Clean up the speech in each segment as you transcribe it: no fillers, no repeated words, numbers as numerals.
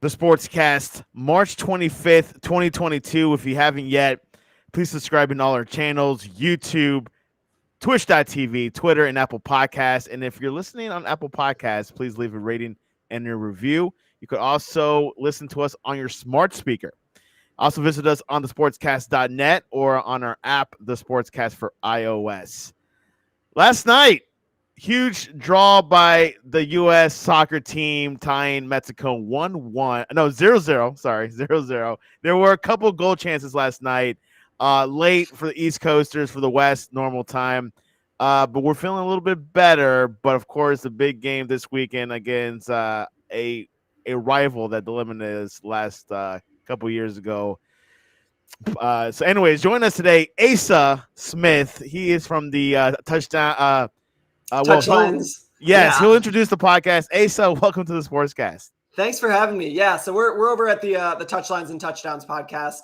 the Sportscast, March 25th, 2022. If you haven't yet, please subscribe in all our channels, YouTube, Twitch.tv, Twitter, and Apple Podcasts. And if you're listening on Apple Podcasts, please leave a rating and a review. You could also listen to us on your smart speaker. Also visit us on thesportscast.net or on our app, The Sportscast for iOS. Last night, huge draw by the U.S. soccer team tying Mexico 1-1. No, 0-0. Sorry, 0-0. There were a couple goal chances last night. Late for the East Coasters, for the West, normal time. But we're feeling a little bit better. But, of course, the big game this weekend against a rival that eliminated us last couple years ago. So, anyways, join us today, Asa Smith. He is from the Touchdown. Touchlines. He'll introduce the podcast. Asa, welcome to the Sportscast. Thanks for having me. Yeah, so we're over at the Touchlines and Touchdowns podcast.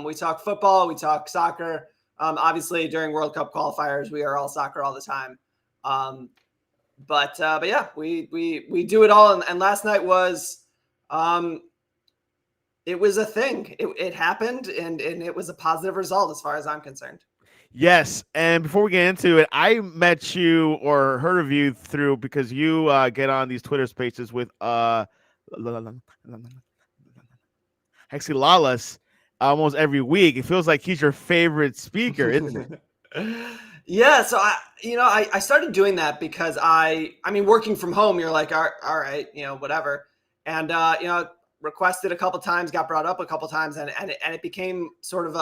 We talk football, we talk soccer. Obviously, during World Cup qualifiers, we are all soccer all the time. But yeah, we do it all. And last night was it was a thing. It happened, and it was a positive result as far as I'm concerned. Yes, and before we get into it, I met you or heard of you because you get on these Twitter spaces with Hexy Lawless almost every week. It feels like he's your favorite speaker, isn't it? Yeah, so I started doing that because I mean, working from home, you're like, all right, whatever. And requested a couple times, got brought up a couple times, and it became sort of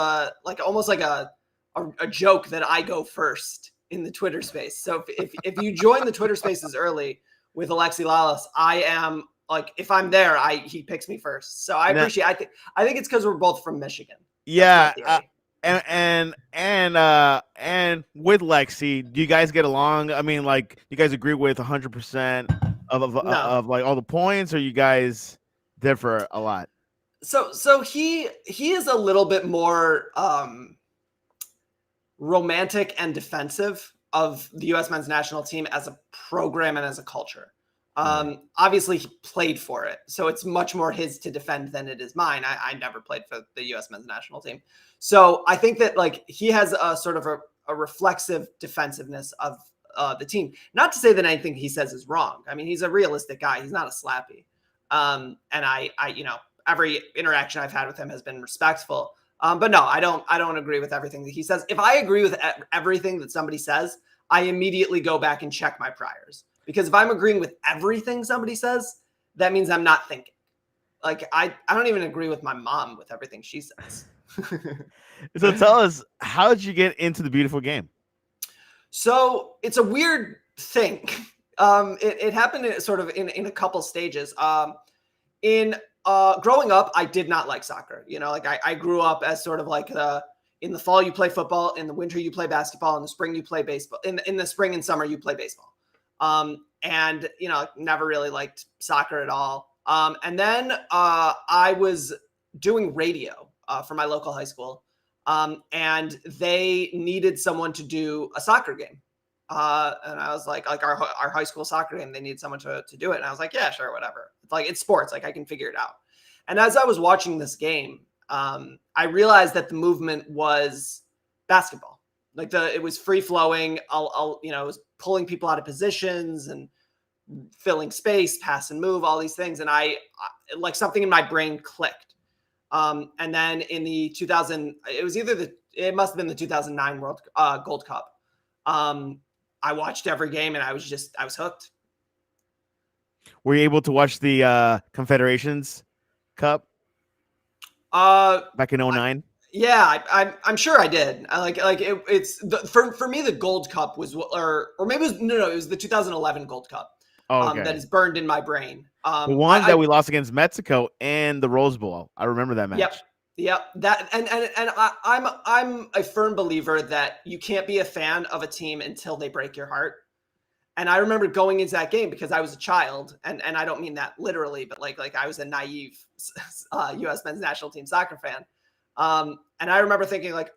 almost like a joke that I go first in the Twitter space. So if you join the Twitter spaces early with Alexi Lawless, I am like, if I'm there, he picks me first. So I appreciate. I think it's because we're both from Michigan. Yeah, and with Lexi, do you guys get along? I mean, like, you guys agree with 100% of like all the points, or you guys differ a lot? So he is a little bit more romantic and defensive of the U.S. men's national team as a program and as a culture. Obviously he played for it, so it's much more his to defend than it is mine. I never played for the U.S. men's national team. So I think that like he has a sort of a reflexive defensiveness of the team. Not to say that anything he says is wrong. I mean, he's a realistic guy. He's not a slappy. And I every interaction I've had with him has been respectful. But no, I don't agree with everything that he says. If I agree with everything that somebody says, I immediately go back and check my priors. Because if I'm agreeing with everything somebody says, that means I'm not thinking. Like, I don't even agree with my mom with everything she says. So tell us, how did you get into the beautiful game? So it's a weird thing. It happened sort of in a couple stages. Growing up, I did not like soccer. I grew up as sort of like in the fall you play football, in the winter you play basketball, in the spring you play baseball. In the spring and summer you play baseball. And never really liked soccer at all. And then I was doing radio for my local high school, and they needed someone to do a soccer game. And I was like our high school soccer game, they need someone to do it. And I was like, yeah, sure, whatever. It's sports. Like, I can figure it out. And as I was watching this game, I realized that the movement was basketball. Like it was free flowing. It was pulling people out of positions and filling space, pass and move, all these things. And I like something in my brain clicked. And then in the it must have been the 2009 Gold Cup. I watched every game and I was hooked. Were you able to watch the Confederations Cup back in 2009? Yeah, I'm sure I did. For me, the Gold Cup was, or maybe it was the 2011 Gold Cup. Okay. That is burned in my brain. The one that we lost against Mexico and the Rose Bowl. I remember that match. Yep. That and I'm a firm believer that you can't be a fan of a team until they break your heart. And I remember going into that game because I was a child, and I don't mean that literally, but like I was a naive U.S. men's national team soccer fan. And I remember thinking, like,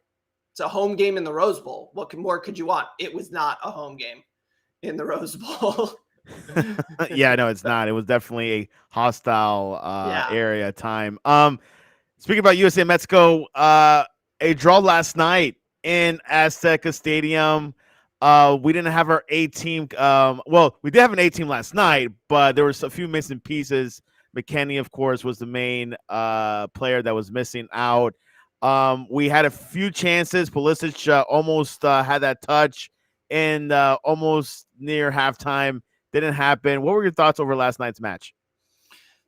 it's a home game in the Rose Bowl. What more could you want? It was not a home game in the Rose Bowl. Yeah, no, it's not. It was definitely a hostile Yeah. area time. Speaking about USA Mexico, a draw last night in Azteca Stadium. We didn't have our A team. Well, we did have an A team last night, but there was a few missing pieces. McKenny, of course, was the main player that was missing out. We had a few chances. Pulisic almost had that touch, and almost near halftime didn't happen. What were your thoughts over last night's match?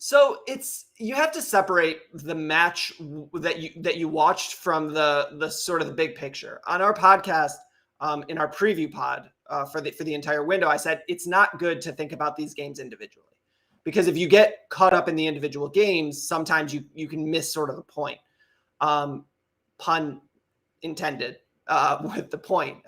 So you have to separate the match that you watched from the sort of the big picture. On our podcast, in our preview pod for the entire window, I said it's not good to think about these games individually, because if you get caught up in the individual games, sometimes you can miss sort of the point. Pun intended with the point.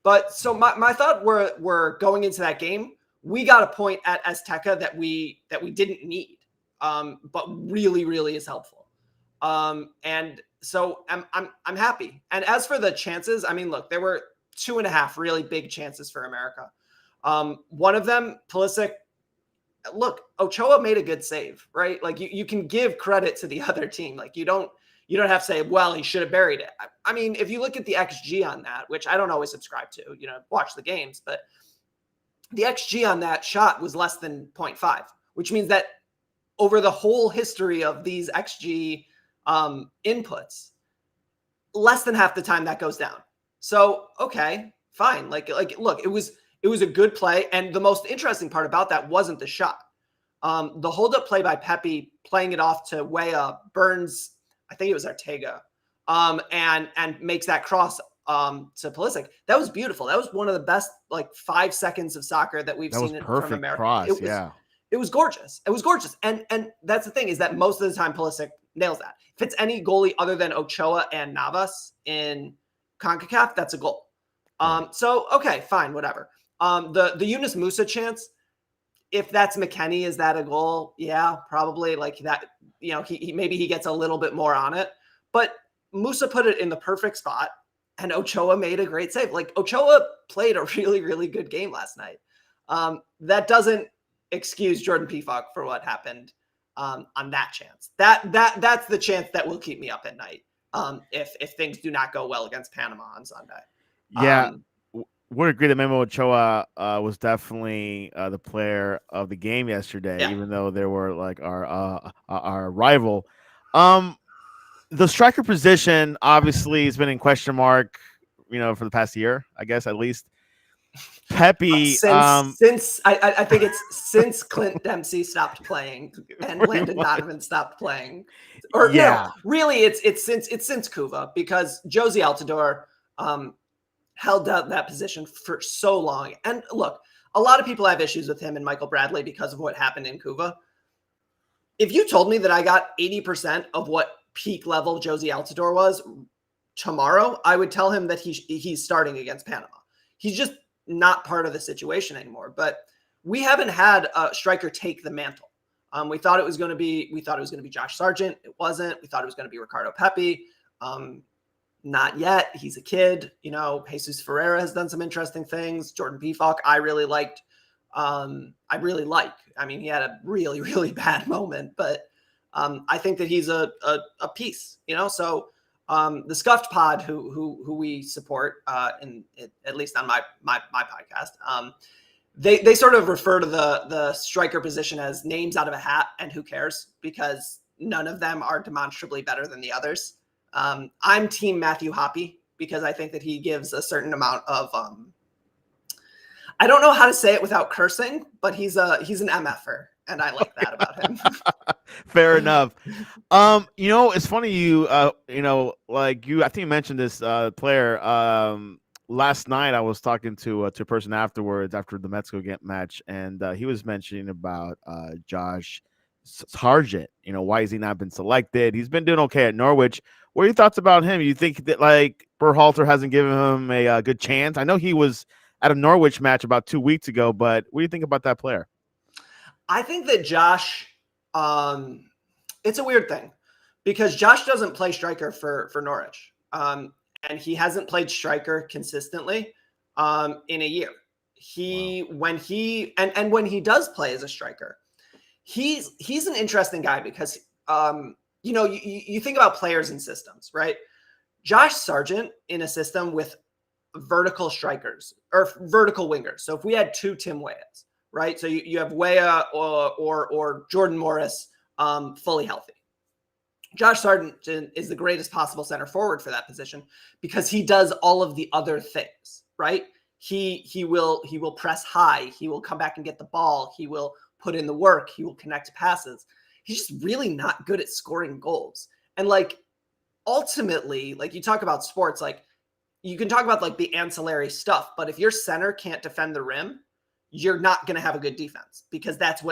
But so my thought were going into that game, we got a point at Azteca that we didn't need, but really, really is helpful. And so I'm happy. And as for the chances, I mean, look, there were 2.5 really big chances for America. One of them, Pulisic. Look, Ochoa made a good save, right? Like you can give credit to the other team. Like you don't have to say, well, he should have buried it. I mean, if you look at the XG on that, which I don't always subscribe to, watch the games, but the XG on that shot was less than 0.5, which means that over the whole history of these XG inputs, less than half the time that goes down. So, okay, fine. Like, look, it was a good play. And the most interesting part about that wasn't the shot. The hold-up play by Pepe, playing it off to Weah, Burns, I think it was Ortega, and makes that cross to Pulisic. That was beautiful. That was one of the best 5 seconds of soccer that we've seen from America. Cross, it was gorgeous. It was gorgeous. And that's the thing, is that most of the time Pulisic nails that. If it's any goalie other than Ochoa and Navas in CONCACAF, that's a goal. So okay, fine, whatever. The Yunus Musa chance, if that's McKenny, is that a goal? Yeah, probably. Like that, he maybe he gets a little bit more on it. But Musa put it in the perfect spot, and Ochoa made a great save. Like Ochoa played a really, really good game last night. That doesn't excuse Jordan Pefok for what happened on that chance. That's the chance that will keep me up at night if things do not go well against Panama on Sunday. Yeah. Would agree that Memo Ochoa was definitely the player of the game yesterday, even though they were like our rival. The striker position obviously has been in question mark, for the past year, I guess, at least. Pepe, since I think it's since Clint Dempsey stopped playing and Landon Donovan stopped playing, or no, really it's since Cuva, because Josie Altidore held down that position for so long. And look, a lot of people have issues with him and Michael Bradley because of what happened in Cuva. If you told me that I got 80% of what peak level Josie Altidore was tomorrow, I would tell him that he's starting against Panama. He's just not part of the situation anymore. But we haven't had a striker take the mantle. We thought it was going to be Josh Sargent. It wasn't. We thought it was going to be Ricardo Pepi. Not yet. He's a kid. Jesus Ferreira has done some interesting things. Jordan Pefok, I really liked. I mean, he had a really, really bad moment, but I think that he's a piece, So the Scuffed Pod, who we support, at least on my podcast, they sort of refer to the striker position as names out of a hat, and who cares, because none of them are demonstrably better than the others. I'm team Matthew Hoppe, because I think that he gives a certain amount of I don't know how to say it without cursing, but he's an MFer, and I like that about him. Fair enough. It's funny I think you mentioned this player. Last night I was talking to a person after the Mexico match, and he was mentioning about Josh Sargent. Why has he not been selected? He's been doing okay at Norwich. What are your thoughts about him? You think that Berhalter hasn't given him a good chance? I know he was at a Norwich match about 2 weeks ago, but what do you think about that player? I think that Josh, it's a weird thing, because Josh doesn't play striker for Norwich, and he hasn't played striker consistently in a year. when he does play as a striker, he's an interesting guy because you think about players and systems, right? Josh Sargent in a system with vertical strikers or vertical wingers. So if we had two Tim Weahs, right? So you have Weah or Jordan Morris fully healthy. Josh Sargent is the greatest possible center forward for that position because he does all of the other things, right? He will press high. He will come back and get the ball. He will put in the work. He will connect passes. He's just really not good at scoring goals. And like, ultimately, like you talk about sports, like you can talk about like the ancillary stuff, but if your center can't defend the rim, you're not going to have a good defense because that's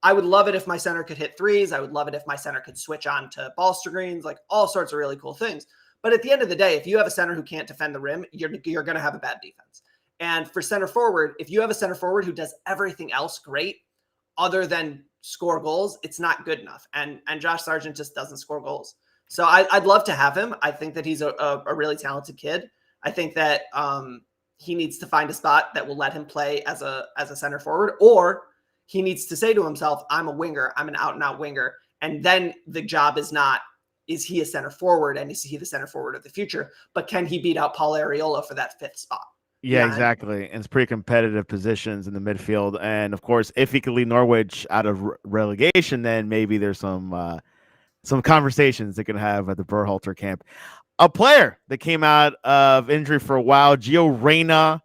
I would love it if my center could hit threes. I would love it if my center could switch on to ball screens, like all sorts of really cool things. But at the end of the day, if you have a center who can't defend the rim, you're going to have a bad defense. And for center forward, if you have a center forward who does everything else great other than score goals, it's not good enough. And Josh Sargent just doesn't score goals. So I'd love to have him. I think that he's a really talented kid. I think that he needs to find a spot that will let him play as a center forward, or he needs to say to himself, I'm a winger. I'm an out and out winger. And then the job is not, is he a center forward and is he the center forward of the future? But can he beat out Paul Arriola for that fifth spot? Yeah, exactly. And it's pretty competitive positions in the midfield. And of course, if he could lead Norwich out of relegation, then maybe there's some conversations they can have at the Berhalter camp. A player that came out of injury for a while, Gio Reyna,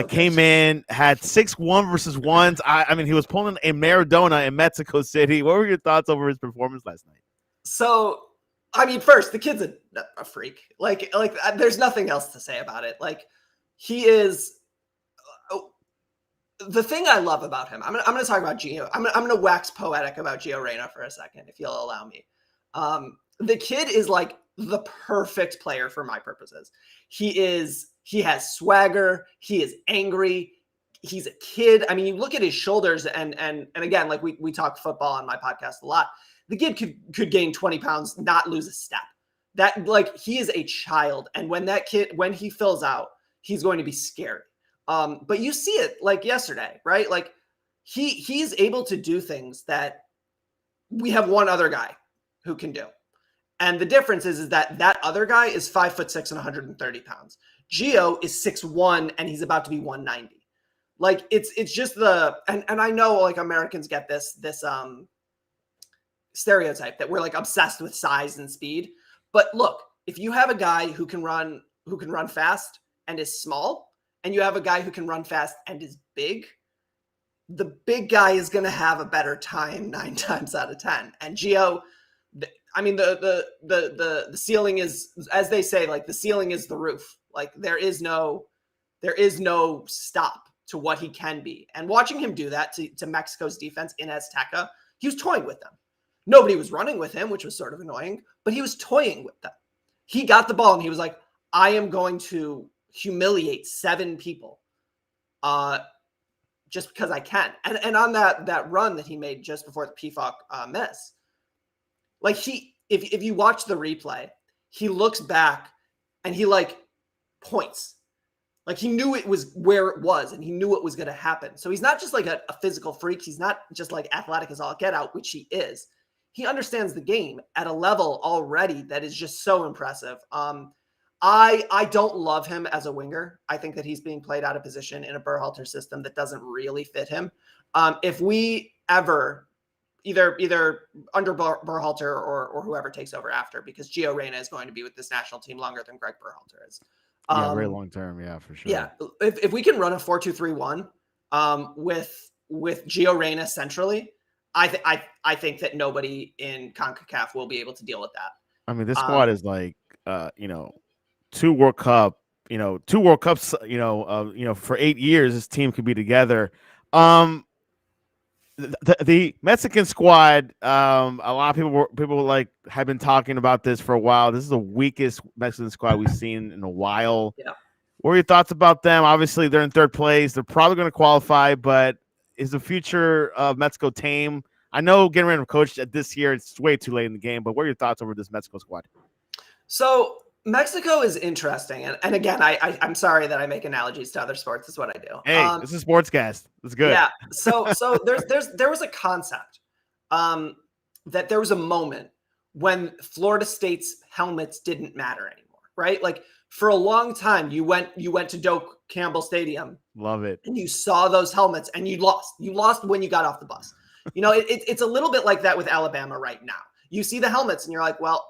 came in, had 6 1-versus-1s. I mean, he was pulling a Maradona in Mexico City. What were your thoughts over his performance last night? So, I mean, first, the kid's a freak. Like, there's nothing else to say about it. Like, he is. The thing I love about him, I'm going to talk about Gio. I'm going to wax poetic about Gio Reyna for a second, if you'll allow me. The kid is like the perfect player for my purposes. He has swagger. He is angry. He's a kid. I mean, you look at his shoulders and again, like we talk football on my podcast a lot. The kid could gain 20 pounds, not lose a step. That, like, he is a child. And when he fills out, he's going to be scary. But you see it like yesterday, right? Like he's able to do things that we have one other guy who can do. And the difference is that other guy is 5'6" and 130 pounds. Gio is 6'1" and he's about to be 190. Like it's just and I know like Americans get this stereotype that we're like obsessed with size and speed. But look, if you have a guy who can run fast and is small, and you have a guy who can run fast and is big, the big guy is going to have a better time 9 times out of 10. And Gio, I mean, the ceiling is, as they say, like the ceiling is the roof. Like there is no stop to what he can be. And watching him do that to Mexico's defense in Azteca, he was toying with them. Nobody was running with him, which was sort of annoying, but he was toying with them. He got the ball and he was like, I am going to humiliate 7 people just because I can. And on that run that he made just before the PFOC miss, like if you watch the replay, he looks back and he like points. Like he knew it was where it was and he knew it was going to happen. So he's not just like a physical freak. He's not just like athletic as all get out, which he is. He understands the game at a level already that is just so impressive. I don't love him as a winger. I think that he's being played out of position in a Berhalter system that doesn't really fit him. If we ever either under Berhalter or whoever takes over after, because Gio Reyna is going to be with this national team longer than Greg Berhalter is. Yeah, very long term. Yeah, for sure. Yeah, if we can run a 4-2-3-1 with Gio Reyna centrally, I think that nobody in Concacaf will be able to deal with that. I mean, this squad is like 2 World Cups, for 8 years, this team could be together. The Mexican squad, a lot of people like have been talking about this for a while. This is the weakest Mexican squad we've seen in a while. Yeah. What are your thoughts about them? Obviously, they're in 3rd place. They're probably going to qualify, but is the future of Mexico tame? I know getting rid of coach this year, it's way too late in the game, but what are your thoughts over this Mexico squad? So Mexico is interesting, and again, I'm sorry that I make analogies to other sports. That's what I do. Hey, this is Sportscast. It's good. Yeah. So there was a concept that there was a moment when Florida State's helmets didn't matter anymore, right? Like for a long time, you went to Doak Campbell Stadium, Love it, and you saw those helmets, and you lost. You lost when you got off the bus. You know, it's a little bit like that with Alabama right now. You see the helmets, and you're like, well,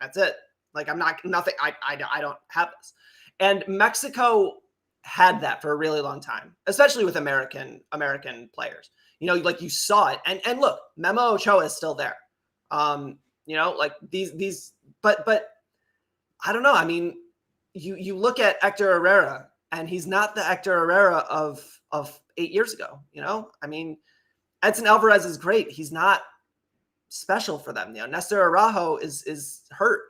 that's it. Like I don't have this. And Mexico had that for a really long time, especially with American players. You know, like you saw it. And look, Memo Ochoa is still there. You know, like these, but I don't know. I mean, you look at Hector Herrera, and he's not the Hector Herrera of 8 years ago. You know, I mean, Edson Alvarez is great. He's not special for them. You know, Nestor Araujo is hurt.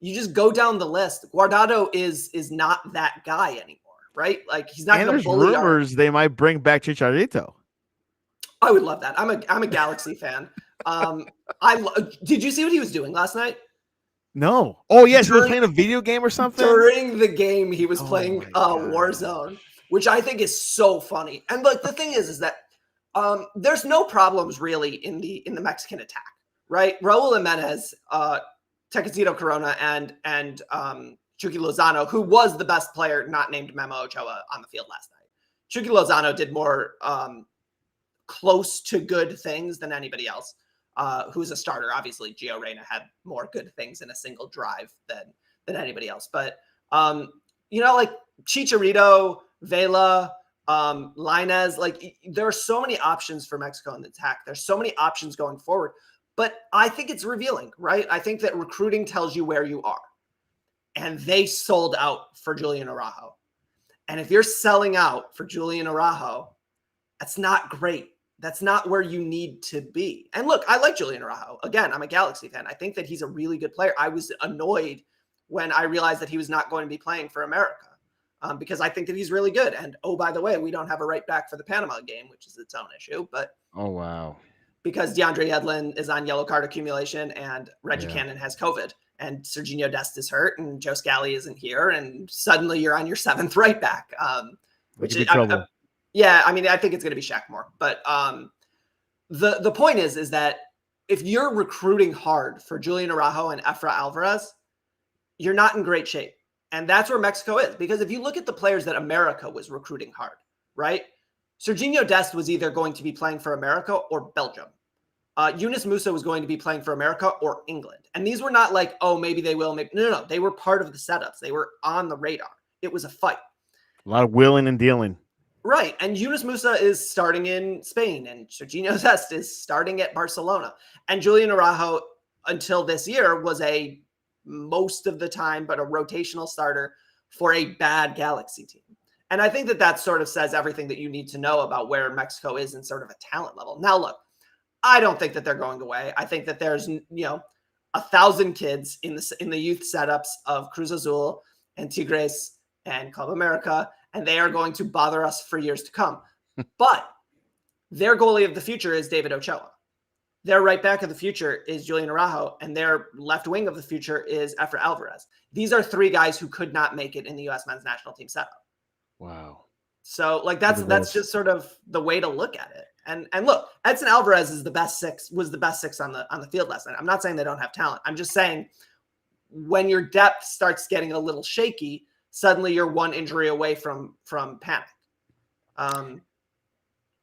You just go down the list. Guardado is not that guy anymore, right? Like he's not going to bully. There's rumors they might bring back Chicharito. I would love that. I'm a Galaxy fan. Did you see what he was doing last night? No. Oh yes, he was playing a video game or something. During the game, he was playing Warzone, which I think is so funny. And like the thing is that there's no problems really in the Mexican attack, right? Raul Jimenez, Tecatito Corona, and Chucky Lozano, who was the best player not named Memo Ochoa on the field last night. Chucky Lozano did more close to good things than anybody else. Who's a starter? Obviously, Gio Reyna had more good things in a single drive than anybody else. But you know, like Chicharito, Vela, Lainez, like there are so many options for Mexico in the attack. There's so many options going forward. But I think it's revealing, right? I think that recruiting tells you where you are. And they sold out for Julian Araujo. And if you're selling out for Julian Araujo, that's not great. That's not where you need to be. And look, I like Julian Araujo. Again, I'm a Galaxy fan. I think that he's a really good player. I was annoyed when I realized that he was not going to be playing for America because I think that he's really good. And oh, by the way, we don't have a right back for the Panama game, which is its own issue. But oh, wow. Because DeAndre Yedlin is on yellow card accumulation and Reggie Cannon has COVID and Serginho Dest is hurt and Joe Scally isn't here. And suddenly you're on your seventh right back, which is, I mean, I think it's going to be Shaq Moore. But the point is that if you're recruiting hard for Julian Araujo and Efra Alvarez, you're not in great shape. And that's where Mexico is. Because if you look at the players that America was recruiting hard, right? Serginho Dest was either going to be playing for America or Belgium. Yunus Musa was going to be playing for America or England. And these were not like, oh, maybe they will. Maybe. No. They were part of the setups. They were on the radar. It was a fight. A lot of willing and dealing. Right. And Yunus Musa is starting in Spain and Serginho Dest is starting at Barcelona. And Julian Araujo, until this year, was a most of the time, but a rotational starter for a bad Galaxy team. And I think that sort of says everything that you need to know about where Mexico is in sort of a talent level. Now, look, I don't think that they're going away. I think that there's, 1,000 kids in the youth setups of Cruz Azul and Tigres and Club America, and they are going to bother us for years to come. But their goalie of the future is David Ochoa. Their right back of the future is Julian Araujo, and their left wing of the future is Efra Alvarez. These are three guys who could not make it in the U.S. men's national team setup. Wow. So like that's just sort of the way to look at it. And look, Edson Alvarez was the best six on the field last night. I'm not saying they don't have talent. I'm just saying when your depth starts getting a little shaky, suddenly you're one injury away from panic.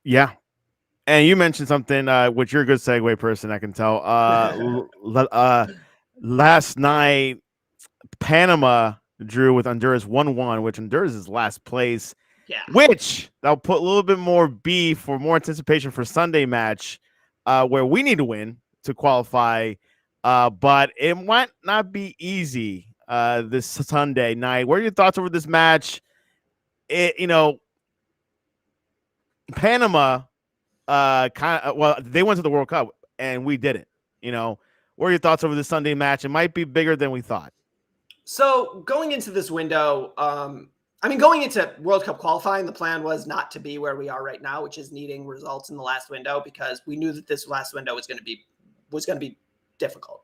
Yeah. And you mentioned something which you're a good segue person, I can tell. Last night Panama drew with Honduras 1-1, which Honduras is last place. Yeah. Which that'll put a little bit more beef for more anticipation for Sunday match, where we need to win to qualify. But it might not be easy this Sunday night. What are your thoughts over this match? Panama they went to the World Cup and we didn't. What are your thoughts over this Sunday match? It might be bigger than we thought. So going into this window, going into World Cup qualifying, the plan was not to be where we are right now, which is needing results in the last window, because we knew that this last window was going to be difficult.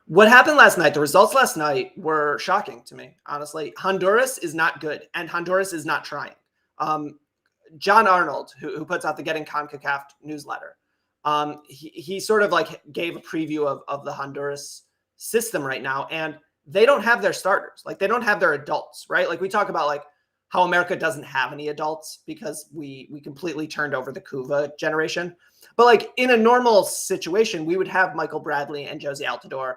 What happened last night, the results last night were shocking to me, honestly. Honduras is not good, and Honduras is not trying. John Arnold, who puts out the Getting Concacaf newsletter, he sort of like gave a preview of the Honduras system right now, and they don't have their starters. Like, they don't have their adults, right? Like, we talk about like how America doesn't have any adults because we completely turned over the Cuva generation. But like in a normal situation, we would have Michael Bradley and Josie Altidore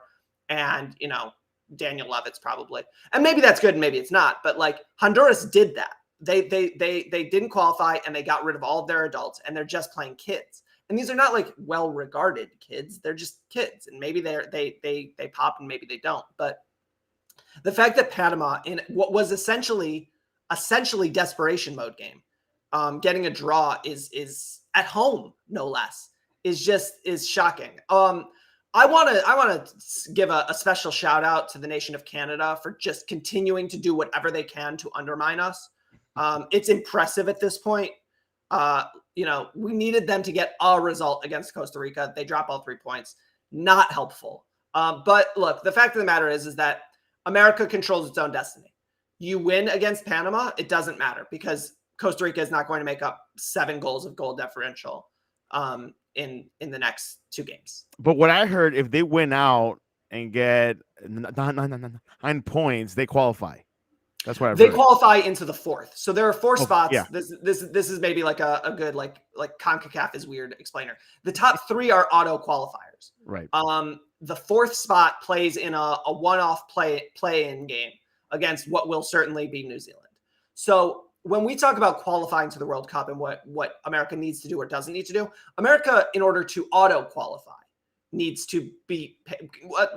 and, you know, Daniel Levitz probably. And maybe that's good and maybe it's not. But like Honduras did that. They didn't qualify and they got rid of all of their adults and they're just playing kids. And these are not like well-regarded kids. They're just kids. And maybe they pop and maybe they don't. But the fact that Panama, in what was essentially desperation mode game, getting a draw is at home, no less, is shocking. I want to give a special shout out to the nation of Canada for just continuing to do whatever they can to undermine us. It's impressive at this point. You know, we needed them to get a result against Costa Rica. They drop all 3 points. Not helpful. But look, the fact of the matter is that America controls its own destiny. You win against Panama, it doesn't matter because Costa Rica is not going to make up 7 goals of goal differential in the next 2 games. But what I heard, if they win out and get 9 points, they qualify. That's what I've heard. They qualify into the 4th. So there are 4 spots. Yeah. This is maybe like a good like CONCACAF is weird explainer. The top 3 are auto qualifiers. Right. The 4th spot plays in a one-off play-in game against what will certainly be New Zealand. So when we talk about qualifying to the World Cup and what America needs to do or doesn't need to do, America, in order to auto qualify, needs to beat,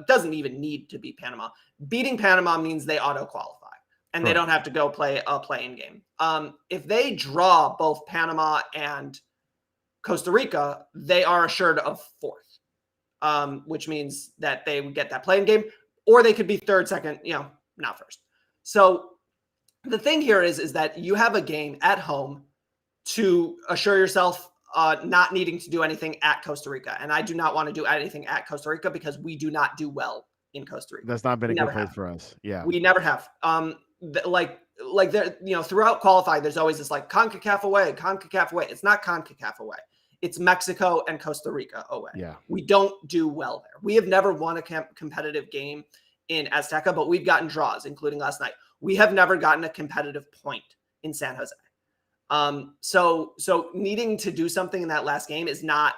doesn't even need to beat Panama. Beating Panama means they auto qualify and they don't have to go play a play-in game. If they draw both Panama and Costa Rica, they are assured of 4th, which means that they would get that play-in game, or they could be 3rd, 2nd, you know, not 1st. So the thing here is that you have a game at home to assure yourself not needing to do anything at Costa Rica. And I do not want to do anything at Costa Rica because we do not do well in Costa Rica. That's not been a good place for us. Yeah. We never have. Like there, you know, throughout qualifying, there's always this like CONCACAF away, CONCACAF away. It's not CONCACAF away. It's Mexico and Costa Rica away. Yeah. We don't do well there. We have never won a competitive game in Azteca, but we've gotten draws, including last night. We have never gotten a competitive point in San Jose. So needing to do something in that last game is not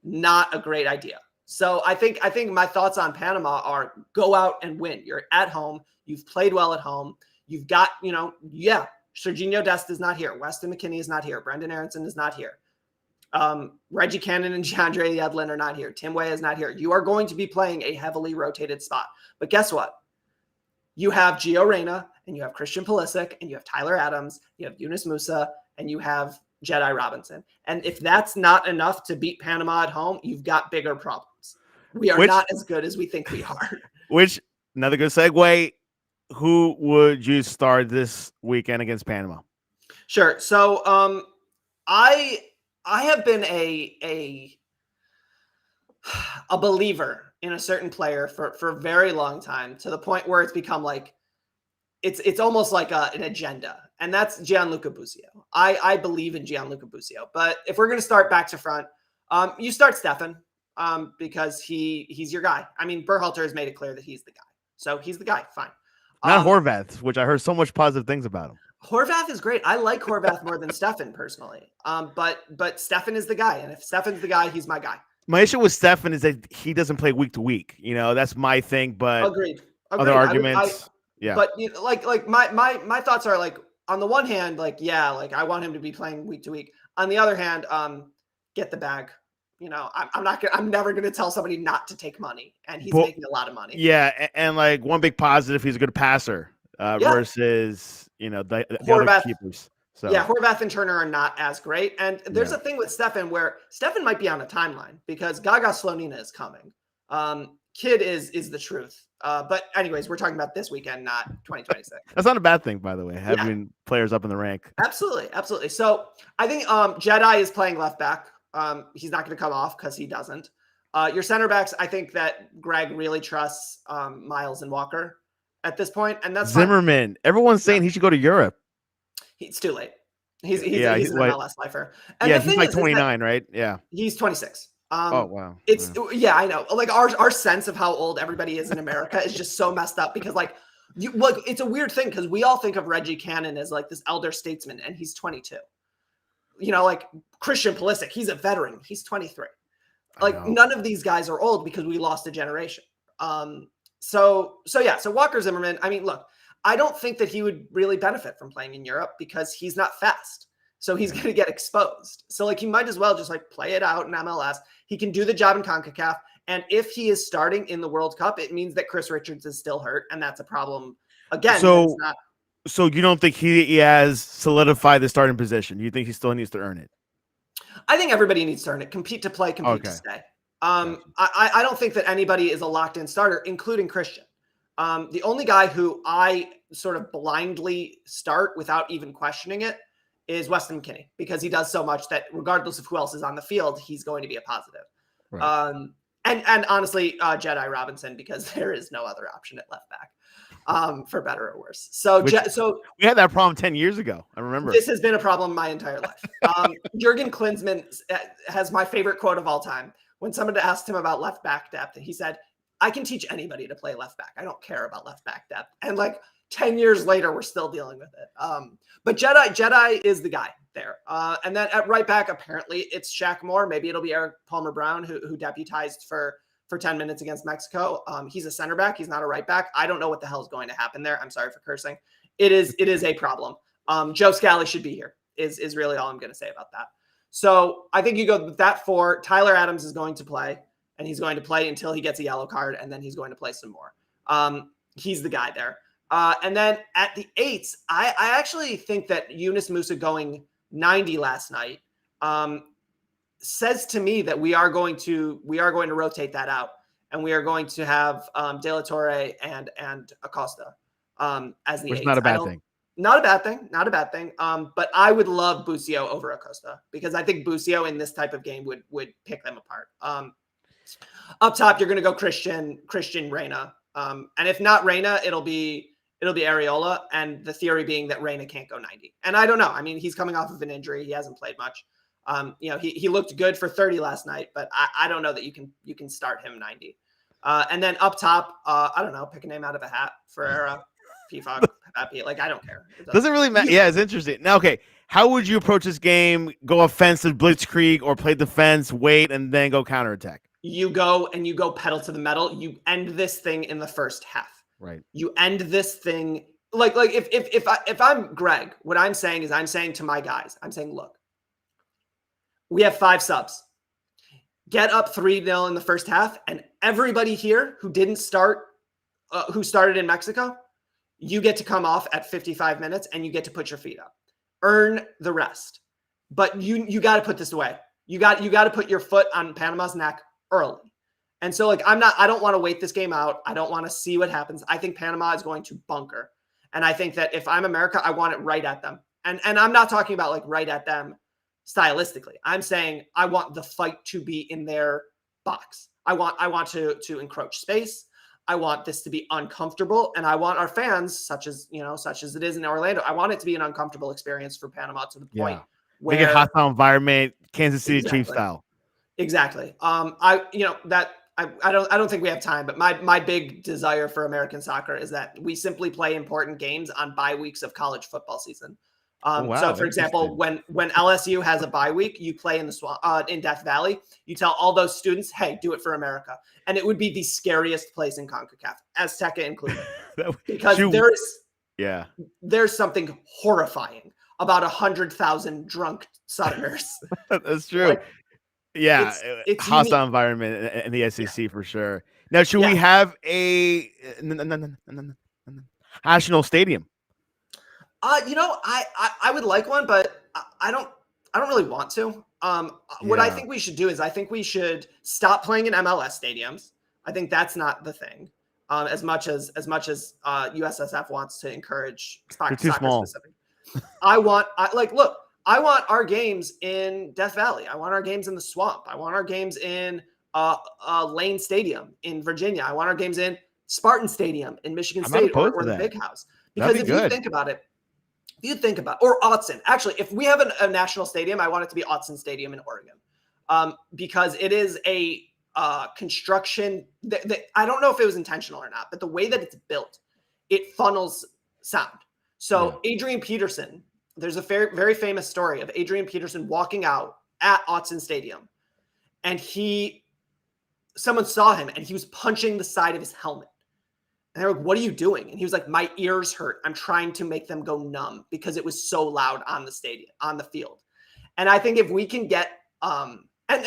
a great idea. So I think my thoughts on Panama are go out and win. You're at home. You've played well at home. You've got, you know, Serginho Dest is not here. Weston McKennie is not here. Brendan Aronson is not here. Reggie Cannon and DeAndre Yedlin are not here. Tim Weah is not here. You are going to be playing a heavily rotated spot. But guess what? You have Gio Reyna and you have Christian Pulisic and you have Tyler Adams, you have Yunus Musa, and you have Jedi Robinson. And if that's not enough to beat Panama at home, you've got bigger problems. We are not as good as we think we are. Which, another good segue, who would you start this weekend against Panama? Sure. So I have been a believer in a certain player for a very long time, to the point where it's become like it's almost like an agenda, and that's Gianluca Busio. I believe in Gianluca Busio, but if we're going to start back to front, you start Stefan because he's your guy. I mean, Berhalter has made it clear that he's the guy, so he's the guy. Fine. Not Horvath, which I heard so much positive things about him. Horvath is great. I like Horvath more than Stefan personally. But Stefan is the guy, and if Stefan's the guy, he's my guy. My issue with Stefan is that he doesn't play week to week. You know, that's my thing. But agreed. Other arguments, yeah. But you know, like my thoughts are like, on the one hand, like I want him to be playing week to week. On the other hand, get the bag. You know, I'm never gonna tell somebody not to take money, and he's making a lot of money. Yeah, and like one big positive, he's a good passer versus the other keepers. So yeah, Horvath and Turner are not as great. And there's a thing with Stefan where Stefan might be on a timeline because Gaga Slonina is coming. Kid is the truth. But anyways, we're talking about this weekend, not 2026. That's not a bad thing, by the way, having players up in the rank. Absolutely. So I think Jedi is playing left back. He's not going to come off because he doesn't. Your center backs, I think that Greg really trusts Miles and Walker at this point, and that's fine. Zimmerman. Everyone's saying he should go to Europe. It's too late. He's an what? MLS lifer. And Yeah, the he's thing like is 29, right? Yeah. he's 26. Oh wow. Yeah, I know. Like our sense of how old everybody is in America is just so messed up because like it's a weird thing because we all think of Reggie Cannon as like this elder statesman, and he's 22. You know, like Christian Pulisic, he's a veteran. He's 23. Like none of these guys are old because we lost a generation. So Walker Zimmerman, I mean, look, I don't think that he would really benefit from playing in Europe because he's not fast. So he's going to get exposed. So like he might as well just like play it out in MLS. He can do the job in CONCACAF. And if he is starting in the World Cup, it means that Chris Richards is still hurt. And that's a problem. Again, so you don't think he has solidified the starting position? You think he still needs to earn it? I think everybody needs to earn it. Compete to play, compete to stay. I don't think that anybody is a locked-in starter, including Christian. The only guy who I sort of blindly start without even questioning it is Weston McKennie, because he does so much that regardless of who else is on the field, he's going to be a positive. Right. And honestly, Jedi Robinson, because there is no other option at left back, for better or worse. So we had that problem 10 years ago. I remember. This has been a problem my entire life. Jurgen Klinsmann has my favorite quote of all time. When someone asked him about left back depth, he said, "I can teach anybody to play left back. I don't care about left back depth." And like 10 years later, we're still dealing with it. But Jedi is the guy there. And then at right back, apparently it's Shaq Moore. Maybe it'll be Eric Palmer Brown, who deputized for 10 minutes against Mexico. He's a center back. He's not a right back. I don't know what the hell is going to happen there. I'm sorry for cursing. It is a problem. Joe Scally should be here is really all I'm going to say about that. So I think you go with that 4. Tyler Adams is going to play, and he's going to play until he gets a yellow card, and then he's going to play some more. He's the guy there. And then at the 8s, I actually think that Yunus Musa going 90 last night says to me that we are going to rotate that out, and we are going to have De La Torre and Acosta as the 8s. Not a bad thing. Not a bad thing. But I would love Busio over Acosta, because I think Busio in this type of game would pick them apart. Up top, you're going to go Christian Reyna. And if not Reyna, it'll be Areola, and the theory being that Reyna can't go 90. And I don't know. I mean, he's coming off of an injury. He hasn't played much. He looked good for 30 last night, but I don't know that you can start him 90. And then up top, I don't know, pick a name out of a hat. Ferreira, FIFA, Happy. Like, I don't care. Doesn't really matter. Yeah, it's interesting. Now, okay, how would you approach this game? Go offensive, blitzkrieg, or play defense, wait, and then go counterattack? You go pedal to the metal. You end this thing in the first half. Right. You end this thing like if I'm Greg, what I'm saying is I'm saying to my guys, I'm saying, look, we have 5 subs. Get up 3-0 in the first half, and everybody here who didn't start, who started in Mexico, you get to come off at 55 minutes and you get to put your feet up. Earn the rest. But you got to put this away. You got to put your foot on Panama's neck early. And so like I don't want to wait this game out. I don't want to see what happens. I think Panama is going to bunker. And I think that if I'm America, I want it right at them. And I'm not talking about like right at them stylistically. I'm saying I want the fight to be in their box. I want to encroach space. I want this to be uncomfortable, and I want our fans, such as it is in Orlando, I want it to be an uncomfortable experience for Panama to the point where make it hostile environment, Kansas City Chiefs style. Exactly. I don't think we have time, but my big desire for American soccer is that we simply play important games on bye weeks of college football season. So for example, when LSU has a bye week, you play in the swamp, in Death Valley, you tell all those students, hey, do it for America. And it would be the scariest place in CONCACAF, Azteca included, because there's something horrifying about 100,000 drunk Southerners. That's true. Like, it's hostile unique environment in the SEC for sure. Now, should we have a national stadium? I would like one, but I don't really want to. What I think we should do is I think we should stop playing in MLS stadiums. I think that's not the thing. As much as USSF wants to encourage soccer specific. I want our games in Death Valley. I want our games in the swamp. I want our games in Lane Stadium in Virginia. I want our games in Spartan Stadium in Michigan I'm not State, or opposed to the that. Big House. That'd Because be if good. you think about, or Autzen. Actually, if we have a national stadium, I want it to be Autzen Stadium in Oregon, because it is a construction that I don't know if it was intentional or not, but the way that it's built, it funnels sound. So Adrian Peterson, there's a very famous story of Adrian Peterson walking out at Autzen Stadium, and someone saw him and he was punching the side of his helmet. And they're like, "What are you doing?" And he was like, "My ears hurt. I'm trying to make them go numb because it was so loud on the field." And I think if we can get, and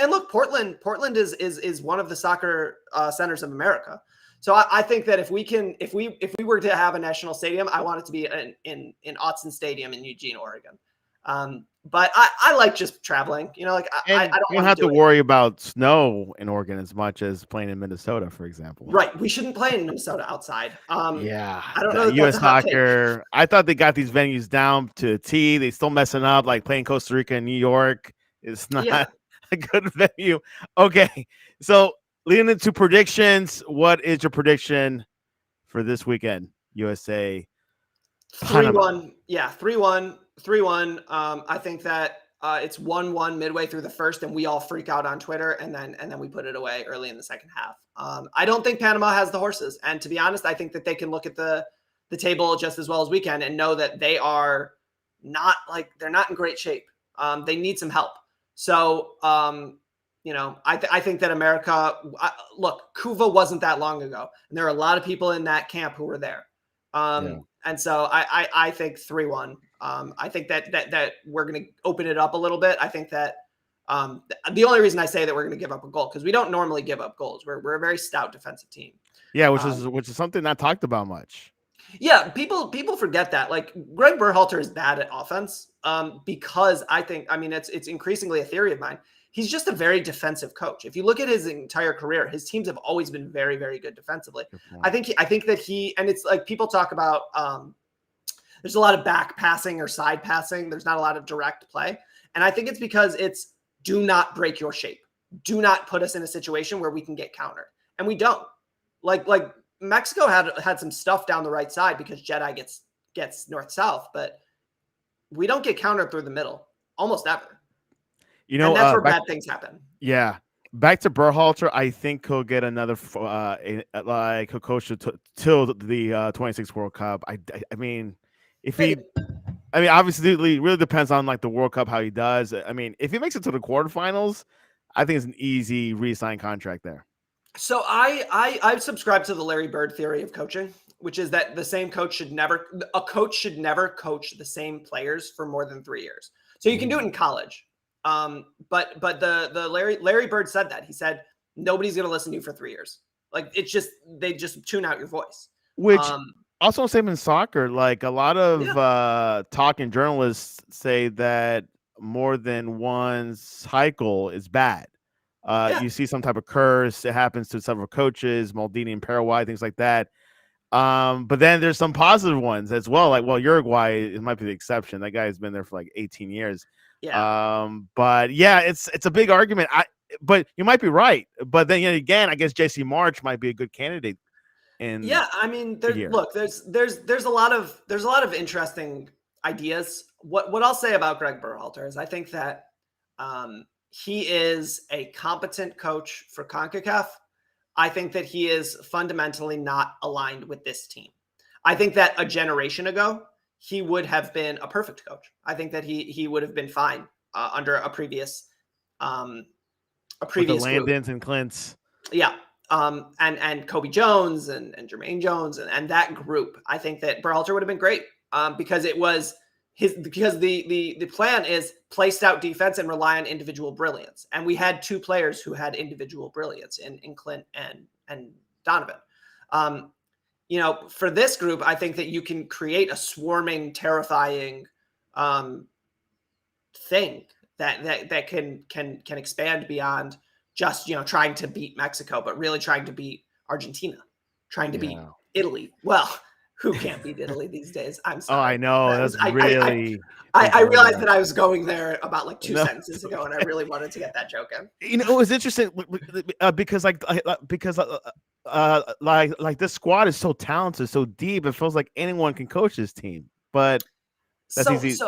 look, Portland is one of the soccer centers of America. So I think that if we were to have a national stadium, I want it to be in Autzen Stadium in Eugene, Oregon. But I like just traveling, like I don't have to worry about snow in Oregon as much as playing in Minnesota, for example. Right. We shouldn't play in Minnesota outside. I don't know. U.S. soccer. I thought they got these venues down to a T. They still messing up, like playing Costa Rica and New York. It's not a good venue. Okay. So leading into predictions, what is your prediction for this weekend? USA. 3-1. Yeah. 3-1. 3-1. I think that it's 1-1 midway through the first, and we all freak out on Twitter, and then we put it away early in the second half. I don't think Panama has the horses, and to be honest, I think that they can look at the table just as well as we can and know that they're not in great shape. They need some help. So I think that America. Look, Cuba wasn't that long ago, and there are a lot of people in that camp who were there. And so I think 3-1. I think that we're going to open it up a little bit. I think that the only reason I say that we're going to give up a goal, because we don't normally give up goals. We're a very stout defensive team. Yeah, which is something not talked about much. Yeah, people forget that. Like, Greg Berhalter is bad at offense because it's increasingly a theory of mine. He's just a very defensive coach. If you look at his entire career, his teams have always been very, very good defensively. I think that and it's like people talk about there's a lot of back passing or side passing. There's not a lot of direct play. And I think it's because it's do not break your shape. Do not put us in a situation where we can get countered. And we don't. Like Mexico had some stuff down the right side because Jedi gets north-south, but we don't get countered through the middle almost ever. And that's where bad things happen. Yeah. Back to Berhalter, I think he'll get another he'll coach till the 26 World Cup. I mean, obviously it really depends on like the World Cup, how he does. I mean, if he makes it to the quarterfinals, I think it's an easy re-sign contract there. So I subscribe to the Larry Bird theory of coaching, which is that a coach should never coach the same players for more than 3 years. So you can do it in college. But the Larry Bird said that. He said nobody's going to listen to you for 3 years. Like, they just tune out your voice. Which also same in soccer. Like, a lot of talking journalists say that more than one cycle is bad. You see some type of curse. It happens to several coaches, Maldini and Paraguay, things like that. But then there's some positive ones as well. Like, Uruguay, it might be the exception. That guy has been there for like 18 years. Yeah. But yeah, it's a big argument. But you might be right. But then again, I guess JC March might be a good candidate. There's a lot of interesting ideas. What I'll say about Greg Berhalter is I think that he is a competent coach for Concacaf. I think that he is fundamentally not aligned with this team. I think that a generation ago, he would have been a perfect coach. I think that he would have been fine under a previous with the Landons and Clints. Yeah. And Kobe Jones and Jermaine Jones and that group. I think that Berhalter would have been great because it was the plan is play stout defense and rely on individual brilliance. And we had two players who had individual brilliance in Clint and Donovan. For this group, I think that you can create a swarming, terrifying thing that can expand beyond just, trying to beat Mexico, but really trying to beat Argentina, trying to beat Italy. Well, who can't beat Italy these days. I'm Oh, sorry. I know. That That's was, really. I realized that I was going there about like 2 No. sentences ago, and I really wanted to get that joke in. You know, it was interesting because like this squad is so talented, so deep. It feels like anyone can coach this team, but that's easy.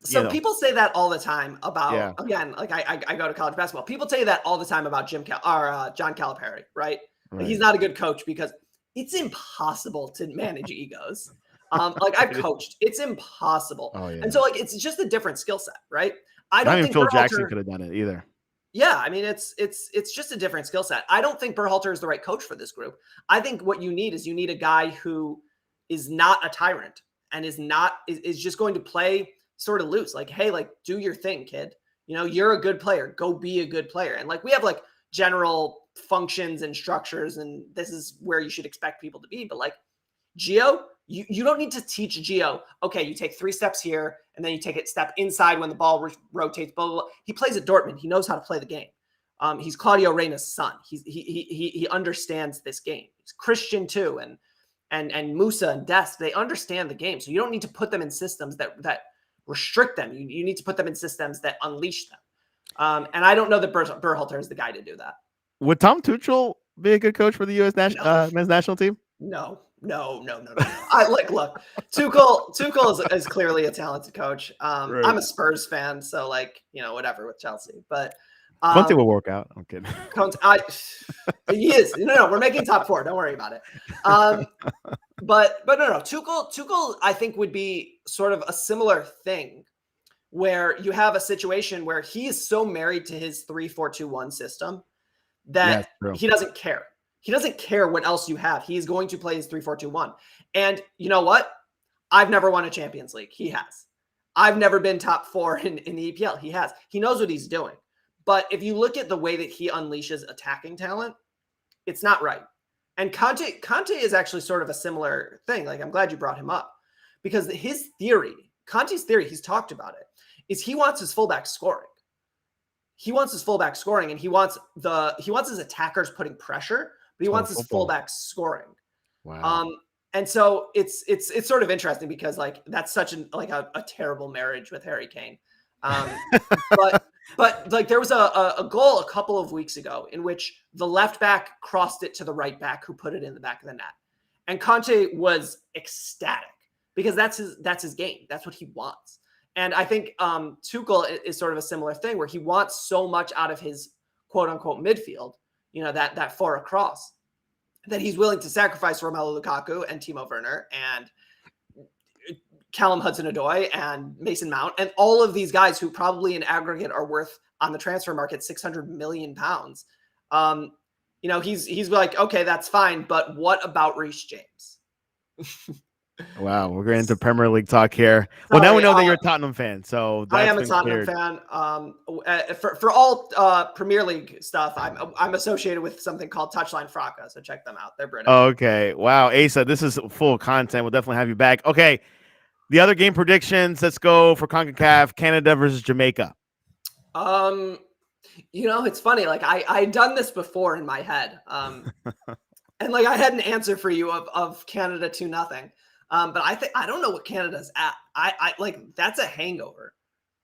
So people say that all the time about, Yeah. again, like I go to college basketball. People say that all the time about John Calipari, right? Like he's not a good coach because it's impossible to manage egos. Like I've coached, it's impossible. Oh, yeah. And so like it's just a different skill set, right? I Not don't even think Phil Jackson Berhalter, could have done it either. yeah, I mean it's just a different skill set. I don't think Berhalter is the right coach for this group. I think what you need is a guy who is not a tyrant and is just going to play sort of loose. Like, hey, like do your thing, kid. You know, you're a good player. Go be a good player. And like we have like general functions and structures, and this is where you should expect people to be. But like Gio, you don't need to teach Gio, okay, you take 3 steps here, and then you take a step inside when the ball rotates, blah, blah, blah. He plays at Dortmund. He knows how to play the game. He's Claudio Reyna's son. He understands this game. He's Christian too, and Musa and Dest, they understand the game. So you don't need to put them in systems that restrict them. You need to put them in systems that unleash them. And I don't know that Berhalter is the guy to do that. Would Tom Tuchel be a good coach for the U.S. men's national team? No. Look, Tuchel is clearly a talented coach. Right. I'm a Spurs fan, so like, you know, whatever with Chelsea, but Conte will work out. I'm kidding. He is. No, we're making top 4. Don't worry about it. But no. Tuchel, I think would be sort of a similar thing where you have a situation where he is so married to his 3-4-2-1 system that he doesn't care. He doesn't care what else you have. He's going to play his 3-4-2-1. And you know what? I've never won a Champions League. He has. I've never been top 4 in the EPL. He has. He knows what he's doing. But if you look at the way that he unleashes attacking talent, it's not right. And Conte is actually sort of a similar thing. Like, I'm glad you brought him up because Conte's theory, he's talked about it, is he wants his fullback scoring. He wants his fullback scoring, and he wants his attackers putting pressure, but he wants his fullback scoring. Wow. And so it's sort of interesting because like that's such a terrible marriage with Harry Kane. But like there was a goal a couple of weeks ago in which the left back crossed it to the right back who put it in the back of the net. And Conte was ecstatic because that's his game. That's what he wants. And I think Tuchel is sort of a similar thing where he wants so much out of his quote unquote midfield, you know, that 4 across, that he's willing to sacrifice Romelu Lukaku and Timo Werner and Callum Hudson-Odoi and Mason Mount and all of these guys who probably in aggregate are worth on the transfer market 600 million pounds. You know, he's like, okay, that's fine, but what about Reece James? Wow, we're getting into Premier League talk here. Well, now we know that you're a Tottenham fan, so I am a Tottenham fan. For all Premier League stuff, I'm associated with something called Touchline Fracas, so check them out. They're British. Okay, wow, Asa, this is full content. We'll definitely have you back. Okay, the other game predictions. Let's go for Concacaf Canada versus Jamaica. You know, it's funny. Like I'd done this before in my head, and like I had an answer for you of Canada 2-0. But I don't know what Canada's at. I like that's a hangover.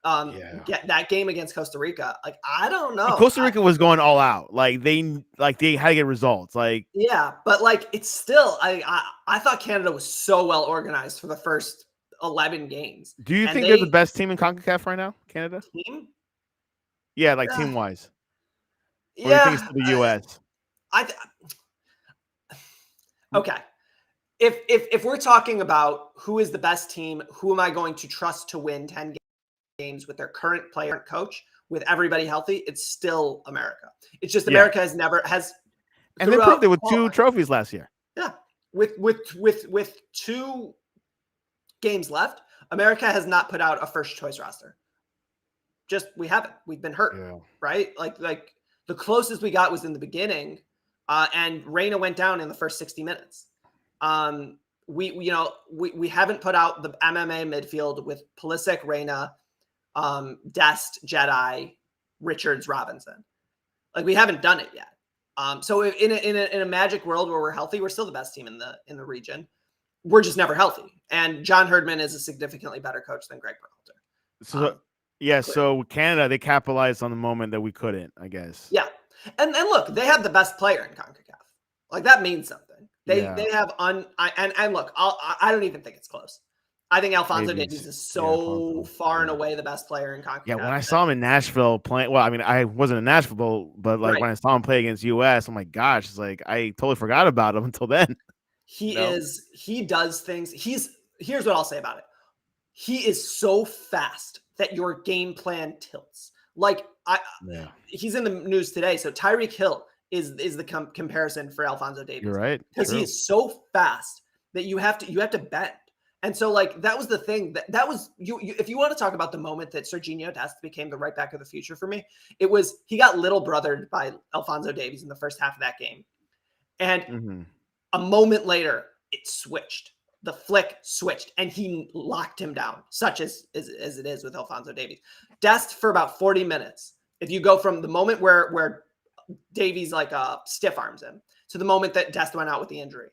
Get that game against Costa Rica. Like I don't know. And Costa Rica was going all out. Like they had to get results. Like yeah, but like it's still. I thought Canada was so well organized for the first 11 games. Do you think they're the best team in CONCACAF right now, Canada? Team? Yeah, like team wise. Or Yeah, do you think it's the US? Okay. If we're talking about who is the best team, who am I going to trust to win 10 games with their current player coach, with everybody healthy, it's still America. It's just America has and they proved it with 2 trophies last year. Yeah. With 2 games left, America has not put out a first choice roster. Just we haven't. We've been hurt, right? Like the closest we got was in the beginning, and Reyna went down in the first 60 minutes. We haven't put out the MMA midfield with Pulisic, Reyna, Dest, Jedi, Richards, Robinson. Like we haven't done it yet. So in a magic world where we're healthy, we're still the best team in the region. we're just never healthy. And John Herdman is a significantly better coach than Greg Berhalter. So Canada, they capitalized on the moment that we couldn't, I guess. Yeah. And look, they have the best player in CONCACAF. Like, that means something. They have and look, I don't even think it's close. I think Alphonso Davies is so far and away the best player in CONCACAF. Yeah, when I saw him in Nashville playing, well, I mean, I wasn't in Nashville, but like when I saw him play against US, I'm like, gosh, it's like I totally forgot about him until then. He does things. Here's what I'll say about it. He is so fast that your game plan tilts. Like, he's in the news today. So Tyreek Hill is the comparison for Alphonso Davies. You're right. Because he is so fast that you have to bend. And so, like, that was the thing that was you. If you want to talk about the moment that Serginho Dest became the right back of the future for me, it was he got little brothered by Alphonso Davies in the first half of that game. And a moment later, it switched. The flick switched, and he locked him down, such as it is with Alphonso Davies. Dest for about 40 minutes. If you go from the moment where Davies like stiff arms him to the moment that Dest went out with the injury,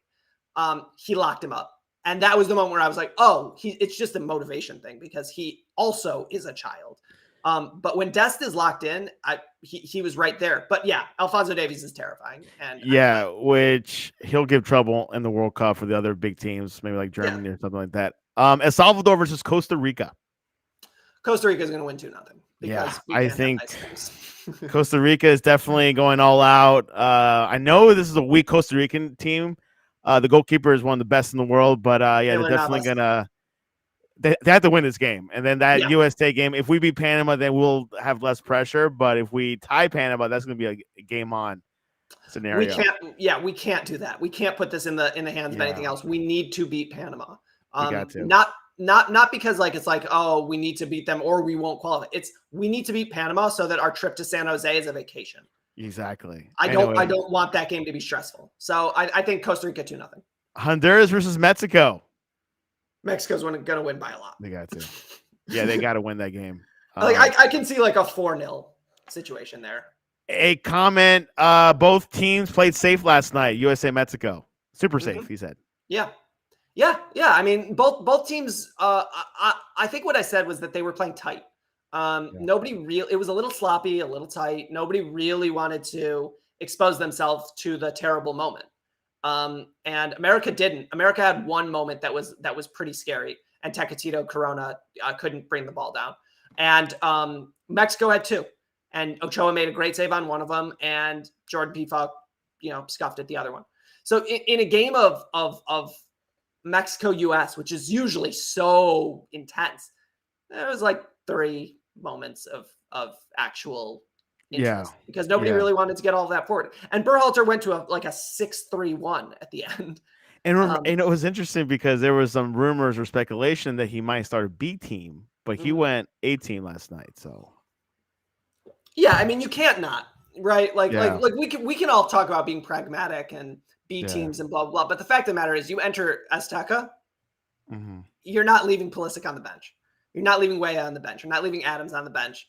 he locked him up. And that was the moment where I was like, oh, it's just a motivation thing because he also is a child. But when Dest is locked in, he was right there. But yeah, Alphonso Davies is terrifying. And which he'll give trouble in the World Cup for the other big teams, maybe like Germany or something like that. El Salvador versus Costa Rica. Costa Rica is going to win 2-0. Yeah, I think Costa Rica is definitely going all out. I know this is a weak Costa Rican team. The goalkeeper is one of the best in the world, but they're definitely gonna. They have to win this game, and then that USA game. If we beat Panama, then we'll have less pressure. But if we tie Panama, that's going to be a game on scenario. We can't do that. We can't put this in the hands of anything else. We need to beat Panama. We got to. Not because like it's like, oh, we need to beat them or we won't qualify. It's we need to beat Panama so that our trip to San Jose is a vacation. Exactly. I don't want that game to be stressful. So I think Costa Rica 2-0. Honduras versus Mexico. Mexico's going to win by a lot. They got to. Yeah, they got to win that game. I can see like a 4-0 situation there. A comment, both teams played safe last night, USA, Mexico. Super safe, he said. Yeah. I mean, both teams, I think what I said was that they were playing tight. It was a little sloppy, a little tight. Nobody really wanted to expose themselves to the terrible moment. And America didn't. America had one moment that was pretty scary, and Tecatito Corona couldn't bring the ball down. And Mexico had two, and Ochoa made a great save on one of them, and Jordan Pifak, scuffed at the other one. So in a game of Mexico US, which is usually so intense, there was like 3 moments of actual interest because nobody really wanted to get all of that forward. And Berhalter went to a 6-3-1 at the end. And it was interesting because there was some rumors or speculation that he might start a B team, but he went A team last night. So yeah, I mean, you can't not, right? Like we can all talk about being pragmatic and B teams and blah, blah, blah. But the fact of the matter is you enter Azteca, you're not leaving Pulisic on the bench. You're not leaving Weah on the bench. You're not leaving Adams on the bench.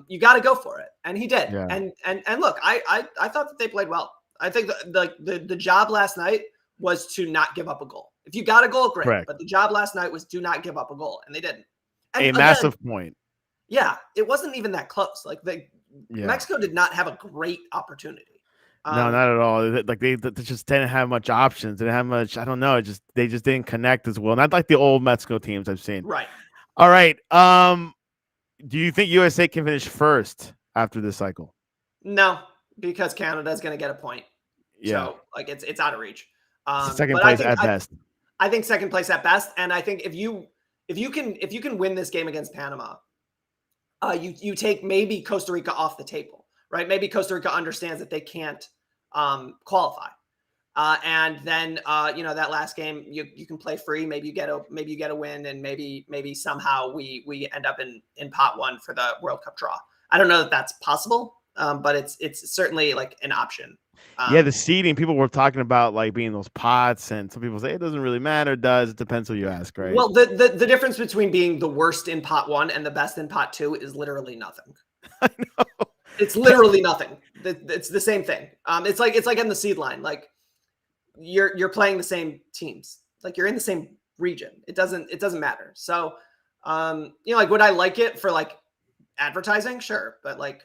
You got to go for it. And he did. Yeah. And look, I thought that they played well. I think the job last night was to not give up a goal. If you got a goal, great. Correct. But the job last night was do not give up a goal. And they didn't. And massive point. Yeah. It wasn't even that close. Mexico did not have a great opportunity. No, not at all. They just didn't have much options. They didn't have much. I don't know. They just didn't connect as well. Not like the old Mexico teams I've seen. Right. All right. Do you think USA can finish first after this cycle? No, because Canada is going to get a point. Yeah. So it's out of reach. Second place at best. I think second place at best. And I think if you can win this game against Panama, you take maybe Costa Rica off the table, right? Maybe Costa Rica understands that they can't qualify. And then that last game you can play free. Maybe you get a win, and maybe somehow we end up in pot 1 for the World Cup draw. I don't know that that's possible, but it's certainly like an option. The seeding, people were talking about like being those pots, and some people say it doesn't really matter. It depends who you ask, right? Well, the difference between being the worst in pot 1 and the best in pot 2 is literally nothing. I know. It's literally nothing. It's the same thing. It's like in the seed line, like you're playing the same teams. Like you're in the same region. It doesn't matter. So, like, would I like it for like advertising? Sure. But like,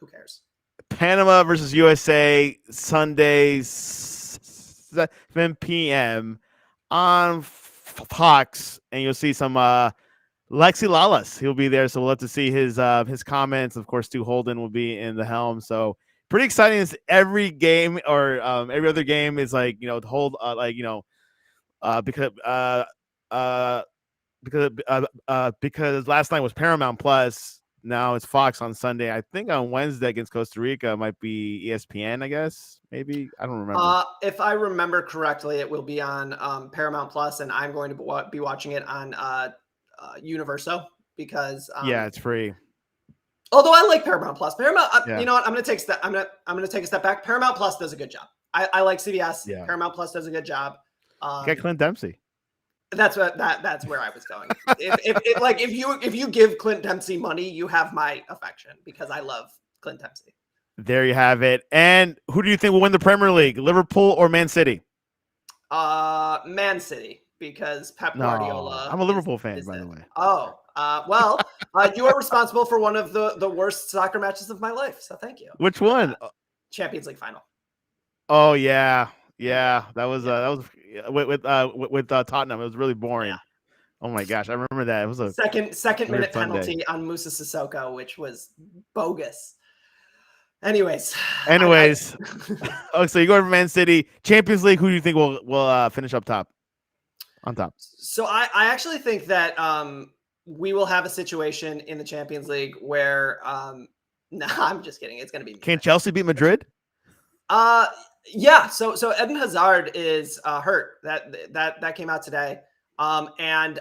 who cares? Panama versus USA Sunday 7 p.m. on Fox, and you'll see some Lexi Lalas. He'll be there, so we'll have to see his comments. Of course, Stu Holden will be in the helm. So pretty exciting. Is every game or every other game is like the whole because last night was Paramount Plus. Now it's Fox on Sunday. I think on Wednesday against Costa Rica it might be ESPN. I guess maybe I don't remember. If I remember correctly, it will be on Paramount Plus, and I'm going to be watching it on Universo because it's free. Although I like Paramount Plus, you know what? I'm going to take a step back. Paramount Plus does a good job. I like CBS. Yeah. Paramount Plus does a good job. Get Clint Dempsey. That's where I was going. If you give Clint Dempsey money, you have my affection because I love Clint Dempsey. There you have it. And who do you think will win the Premier League, Liverpool or Man City? Man City, because Pep Guardiola. I'm a Liverpool fan, by the way. Well, you are responsible for one of the worst soccer matches of my life. So thank you. Which one? Champions League final. Oh yeah. That was with Tottenham. It was really boring. Yeah. Oh my gosh, I remember that. It was a second minute penalty on Musa Sissoko, which was bogus. Anyways. So you go to Man City. Champions League, who do you think will finish on top? So I actually think that we will have a situation in the Champions League where no, I'm just kidding. It's going to be. Can Chelsea beat Madrid? Yeah. So Eden Hazard is hurt. That came out today. And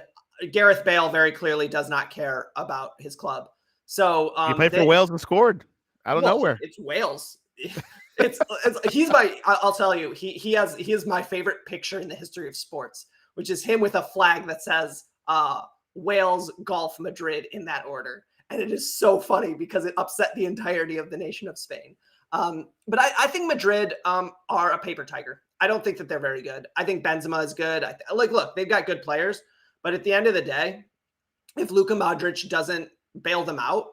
Gareth Bale very clearly does not care about his club. So he played for Wales and scored out of nowhere. It's Wales. I'll tell you, he is my favorite picture in the history of sports, which is him with a flag that says Wales, Golf, Madrid in that order. And it is so funny because it upset the entirety of the nation of Spain. But I think Madrid are a paper tiger. I don't think that they're very good. I think Benzema is good. Look, they've got good players, but at the end of the day, if Luka Modric doesn't bail them out,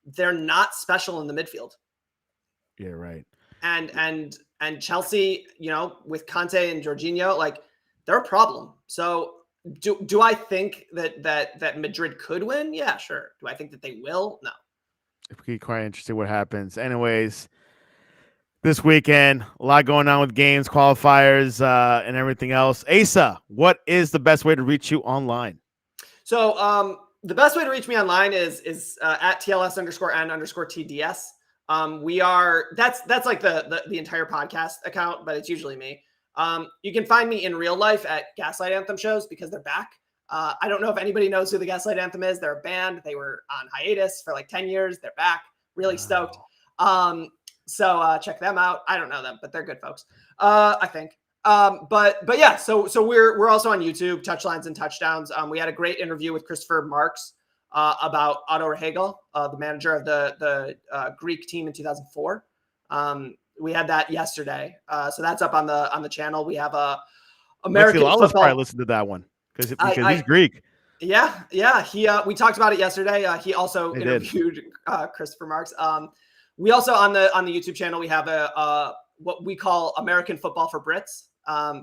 they're not special in the midfield. Yeah, right. And Chelsea, with Conte and Jorginho, they're a problem. So do I think that Madrid could win? Yeah, sure. Do I think that they will? No. It'd be quite interesting what happens. Anyways, this weekend, a lot going on with games, qualifiers, and everything else. Asa, what is the best way to reach you online? So the best way to reach me online is at TLS_N_TDS. That's like the entire podcast account, but it's usually me. You can find me in real life at Gaslight Anthem shows because they're back. I don't know if anybody knows who the Gaslight Anthem is. They're a band. They were on hiatus for like 10 years. They're back. Really stoked. So check them out. I don't know them, but they're good folks. I think. But yeah, so we're also on YouTube, Touchlines and Touchdowns. We had a great interview with Christopher Marks about Otto Rehagel, the manager of the Greek team in 2004. We had that yesterday. So that's up on the channel. We have American football. Probably listen to that one because he's Greek. Yeah. We talked about it yesterday. He also interviewed Christopher Marks. We also on the YouTube channel we have what we call American football for Brits,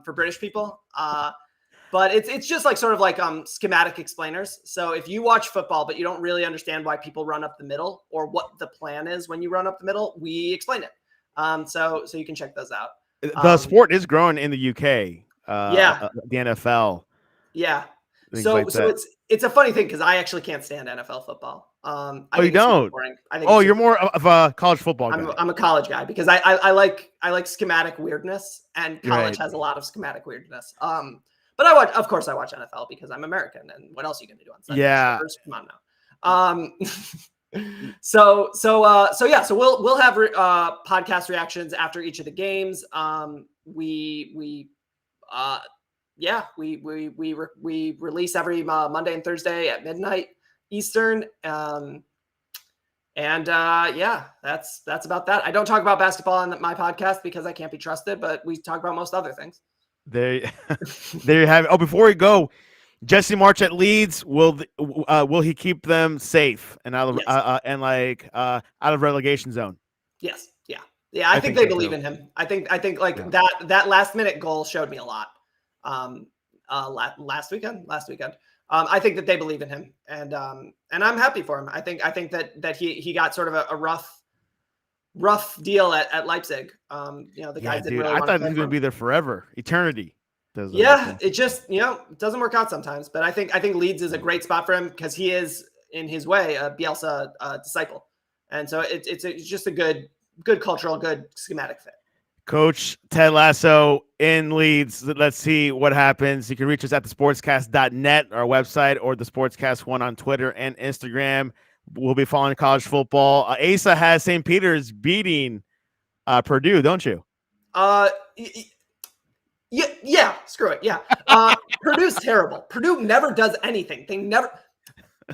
for British people. But it's just sort of schematic explainers. So if you watch football but you don't really understand why people run up the middle or what the plan is when you run up the middle, we explain it. So you can check those out. The sport is growing in the UK. The NFL. Yeah. So it's a funny thing because I actually can't stand NFL football. You don't? You're more of a college football guy. I'm a college guy because I like schematic weirdness, and college has a lot of schematic weirdness. But of course I watch NFL because I'm American, and what else are you going to do on Sunday? Yeah. Come on now. So we'll have podcast reactions after each of the games. We release every Monday and Thursday at midnight Eastern. That's about that. I don't talk about basketball on my podcast because I can't be trusted, but we talk about most other things. There, there you have it. Oh, before we go, Jesse March at Leeds, will he keep them safe and out of Yes. out of relegation zone? Yes. Yeah. Yeah. I think they believe in him. I think like that last minute goal showed me a lot. Last weekend. I think that they believe in him, and I'm happy for him. I think that he got sort of a rough deal at Leipzig. The guys didn't really I want thought to he was play going to be there forever, eternity. It just it doesn't work out sometimes. But I think Leeds is a great spot for him because he is in his way a Bielsa disciple, and so it's just a good cultural, good schematic fit. Coach Ted Lasso in Leeds. Let's see what happens. You can reach us at thesportscast.net, our website, or the Sportscast1 on Twitter and Instagram. We'll be following college football. Asa has St. Peter's beating Purdue, don't you? Yeah, screw it. Yeah. Purdue's terrible. Purdue never does anything.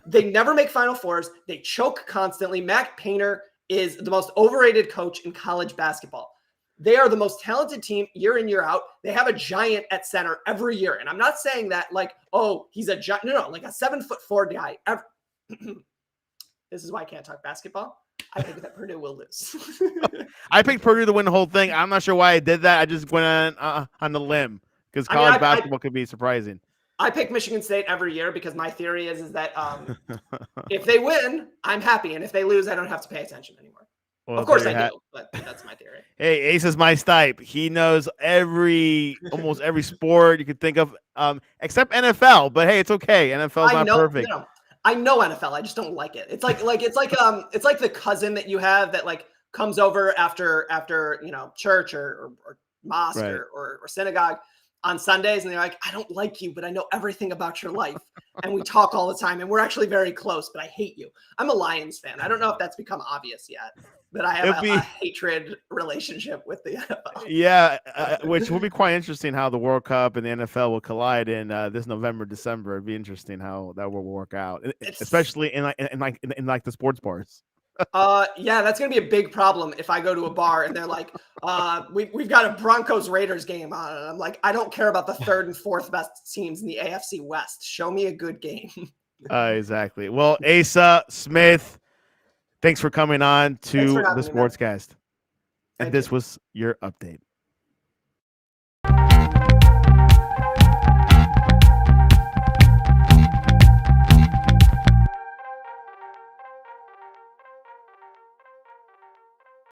They never make Final Fours. They choke constantly. Matt Painter is the most overrated coach in college basketball. They are the most talented team year in, year out. They have a giant at center every year. And I'm not saying that like, oh, he's a giant. No, like a 7'4" guy. This is why I can't talk basketball. I think that Purdue will lose. I picked Purdue to win the whole thing. I'm not sure why I did that. I just went on the limb because college basketball could be surprising. I pick Michigan State every year because my theory is that if they win, I'm happy. And if they lose, I don't have to pay attention anymore. Well, of course I do, but that's my theory. Hey, Ace is my stipe. He knows almost every sport you could think of, except NFL. But hey, it's okay. NFL's not perfect. I know NFL. I just don't like it. It's like the cousin that you have that like comes over after church or mosque or synagogue on Sundays, and they're like, I don't like you, but I know everything about your life, and we talk all the time, and we're actually very close, but I hate you. I'm a Lions fan. I don't know if that's become obvious yet, but I have a hatred relationship with the NFL. Yeah, which will be quite interesting how the World Cup and the NFL will collide in this November, December. It'd be interesting how that will work out, especially in the sports bars. Yeah, that's gonna be a big problem if I go to a bar and they're like, we've got a Broncos Raiders game on, and I'm like, I don't care about the third and fourth best teams in the AFC West. Show me a good game. Exactly. Well, Asa Smith, thanks for coming on to the Sportscast, and this was your update.